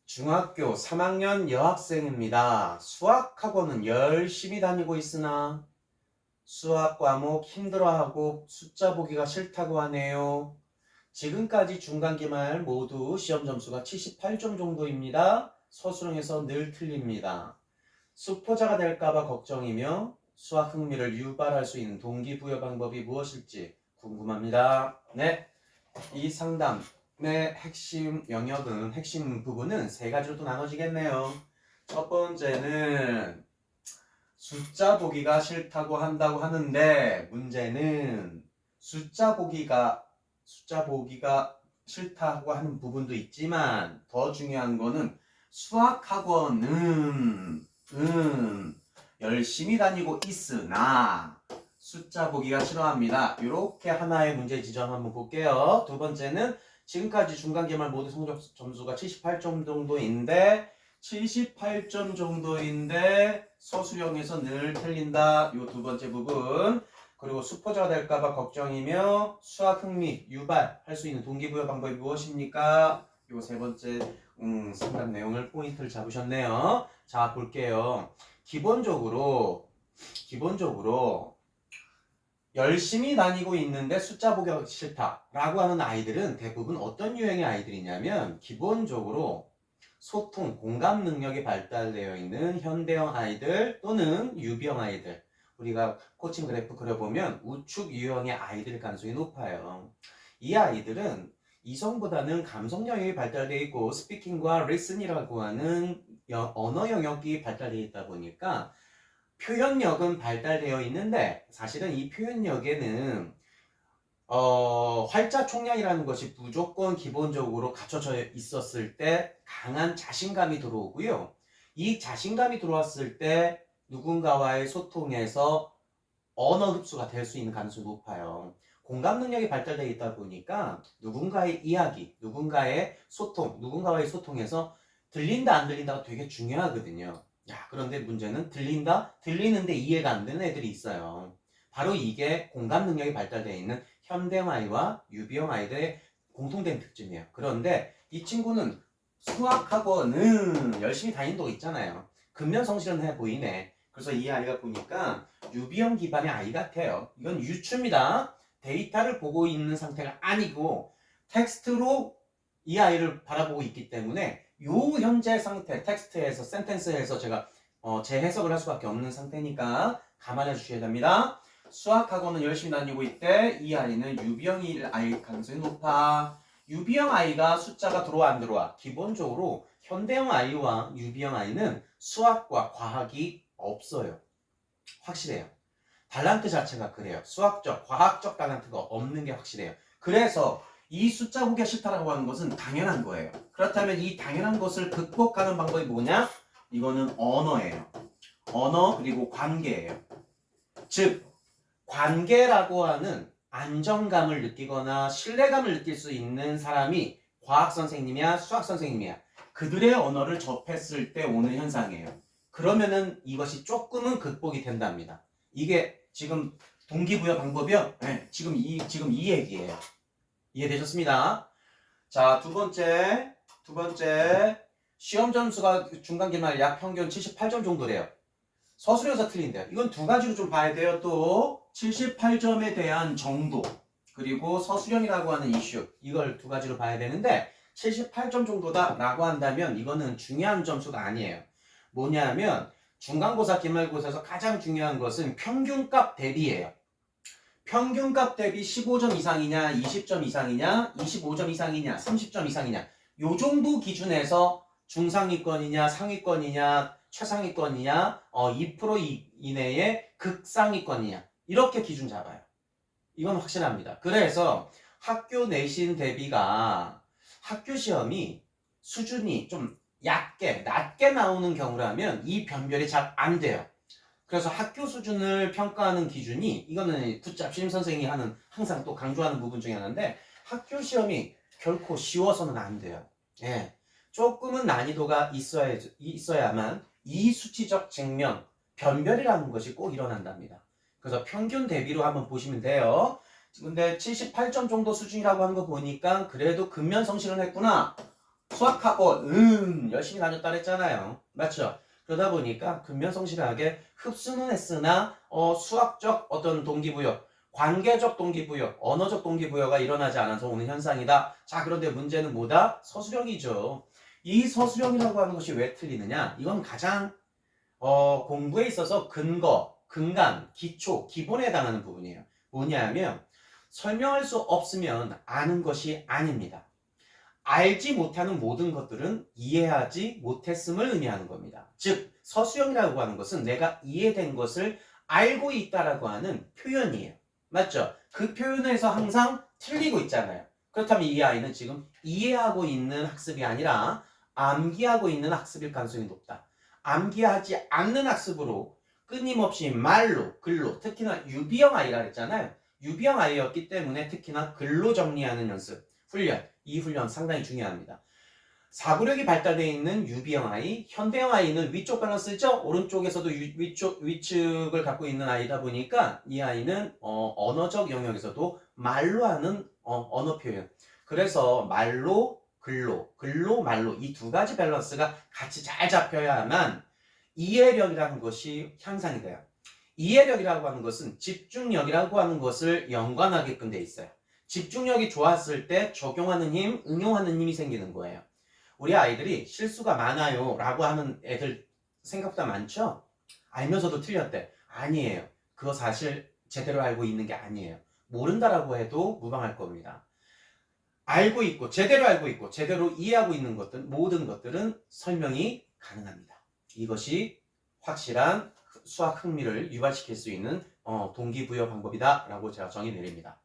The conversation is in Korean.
중학교 3학년 여학생입니다. 수학학원은 열심히 다니고 있으나 수학 과목 힘들어하고 숫자 보기가 싫다고 하네요. 지금까지 중간기말 모두 시험 점수가 78점 정도입니다. 서술형에서 늘 틀립니다. 수포자가 될까봐 걱정이며 수학 흥미를 유발할 수 있는 동기부여 방법이 무엇일지 궁금합니다. 네, 이 상담의 핵심 부분은 세 가지로 또 나눠지겠네요. 첫 번째는 숫자 보기가 싫다고 한다고 하는데, 문제는 숫자 보기가 싫다고 하는 부분도 있지만, 더 중요한 거는 수학학원은 열심히 다니고 있으나 숫자 보기가 싫어합니다. 이렇게 하나의 문제 지점 한번 볼게요. 두 번째는 지금까지 중간기말 모두 성적 점수가 78점 정도인데 서술형에서 늘 틀린다. 이 두 번째 부분. 그리고 수포자가 될까봐 걱정이며 수학 흥미 유발할 수 있는 동기부여 방법이 무엇입니까? 이 세 번째 상담 내용을 포인트를 잡으셨네요. 자, 볼게요. 기본적으로 열심히 다니고 있는데 숫자 보기가 싫다라고 하는 아이들은 대부분 어떤 유형의 아이들이냐면, 기본적으로 소통, 공감 능력이 발달되어 있는 현대형 아이들 또는 유비형 아이들, 우리가 코칭 그래프 그려보면 우측 유형의 아이들 가능성이 높아요. 이 아이들은 이성보다는 감성 영역이 발달되어 있고 스피킹과 리슨이라고 하는 언어 영역이 발달되어 있다 보니까 표현력은 발달되어 있는데, 사실은 이 표현력에는 활자 총량이라는 것이 무조건 기본적으로 갖춰져 있었을 때 강한 자신감이 들어오고요. 이 자신감이 들어왔을 때 누군가와의 소통에서 언어 흡수가 될 수 있는 가능성이 높아요. 공감 능력이 발달되어 있다 보니까 누군가의 이야기, 누군가와의 소통에서 들린다 안 들린다가 되게 중요하거든요. 야, 그런데 문제는 들리는데 이해가 안 되는 애들이 있어요. 바로 이게 공감 능력이 발달되어 있는 현대형 아이와 유비형 아이들의 공통된 특징이에요. 그런데 이 친구는 수학학원은 열심히 다닌다고 있잖아요. 근면성실은 해 보이네. 그래서 이 아이가 보니까 유비형 기반의 아이 같아요. 이건 유추입니다. 데이터를 보고 있는 상태가 아니고 텍스트로 이 아이를 바라보고 있기 때문에 요 현재 상태, 텍스트에서, 센텐스에서 제가 재해석을 할 수밖에 없는 상태니까 감안해 주셔야 됩니다. 수학학원은 열심히 다니고 있대. 이 아이는 유비형 아이 가능성이 높아. 유비형 아이가 숫자가 들어와 안 들어와? 기본적으로 현대형 아이와 유비형 아이는 수학과 과학이 없어요. 확실해요. 달란트 자체가 그래요. 수학적, 과학적 달란트가 없는 게 확실해요. 그래서 이 숫자 보기가 싫다라고 하는 것은 당연한 거예요. 그렇다면 이 당연한 것을 극복하는 방법이 뭐냐? 이거는 언어예요. 언어 그리고 관계예요. 즉, 관계라고 하는 안정감을 느끼거나 신뢰감을 느낄 수 있는 사람이 과학 선생님이야, 수학 선생님이야. 그들의 언어를 접했을 때 오는 현상이에요. 그러면은 이것이 조금은 극복이 된답니다. 이게 지금 동기부여 방법이요? 네, 지금 이 얘기예요. 이해되셨습니다? 자, 두 번째 시험 점수가 중간기말 약 평균 78점 정도래요. 서술형에서 틀린대요. 이건 두 가지로 좀 봐야 돼요. 또 78점에 대한 정도, 그리고 서술형이라고 하는 이슈, 이걸 두 가지로 봐야 되는데 78점 정도다라고 한다면 이거는 중요한 점수가 아니에요. 뭐냐면 중간고사, 기말고사에서 가장 중요한 것은 평균값 대비예요. 평균값 대비 15점 이상이냐, 20점 이상이냐, 25점 이상이냐, 30점 이상이냐, 요 정도 기준에서 중상위권이냐, 상위권이냐, 최상위권이냐, 2% 이내의 극상위권이냐, 이렇게 기준 잡아요. 이건 확실합니다. 그래서 학교 내신 대비가 학교 시험이 수준이 좀 낮게 나오는 경우라면 이 변별이 잘 안 돼요. 그래서 학교 수준을 평가하는 기준이, 이거는 굿잡 신임 선생이 하는, 항상 또 강조하는 부분 중에 하나인데, 학교 시험이 결코 쉬워서는 안 돼요. 예. 조금은 난이도가 있어야만 이 수치적 증명, 변별이라는 것이 꼭 일어난답니다. 그래서 평균 대비로 한번 보시면 돼요. 근데 78점 정도 수준이라고 하는 거 보니까 그래도 근면성실은 했구나. 수학학원 열심히 다녔다 그랬잖아요. 맞죠? 그러다 보니까 근면성실하게 흡수는 했으나 수학적 어떤 동기부여, 관계적 동기부여, 언어적 동기부여가 일어나지 않아서 오는 현상이다. 자, 그런데 문제는 뭐다? 서술형이죠. 이 서술형이라고 하는 것이 왜 틀리느냐? 이건 가장 공부에 있어서 근거, 근간, 기초, 기본에 해당하는 부분이에요. 뭐냐면 설명할 수 없으면 아는 것이 아닙니다. 알지 못하는 모든 것들은 이해하지 못했음을 의미하는 겁니다. 즉 서술형이라고 하는 것은 내가 이해된 것을 알고 있다라고 하는 표현이에요. 맞죠? 그 표현에서 항상 틀리고 있잖아요. 그렇다면 이 아이는 지금 이해하고 있는 학습이 아니라 암기하고 있는 학습일 가능성이 높다. 암기하지 않는 학습으로 끊임없이 말로, 글로, 특히나 유비형 아이라 그랬잖아요. 유비형 아이였기 때문에 특히나 글로 정리하는 연습, 훈련, 이 훈련 상당히 중요합니다. 사고력이 발달되어 있는 유비형 아이, 현대형 아이는 위쪽 밸런스죠. 오른쪽에서도 위측을 갖고 있는 아이다 보니까 이 아이는 언어적 영역에서도 말로 하는 언어 표현. 그래서 말로, 글로, 글로, 말로 이 두 가지 밸런스가 같이 잘 잡혀야만 이해력이라는 것이 향상이 돼요. 이해력이라고 하는 것은 집중력이라고 하는 것을 연관하게끔 돼 있어요. 집중력이 좋았을 때 적용하는 힘, 응용하는 힘이 생기는 거예요. 우리 아이들이 실수가 많아요 라고 하는 애들 생각보다 많죠? 알면서도 틀렸대. 아니에요. 그거 사실 제대로 알고 있는 게 아니에요. 모른다라고 해도 무방할 겁니다. 알고 있고 제대로 알고 있고 제대로 이해하고 있는 것들 모든 것들은 설명이 가능합니다. 이것이 확실한 수학 흥미를 유발시킬 수 있는 동기부여 방법이다 라고 제가 정의 내립니다.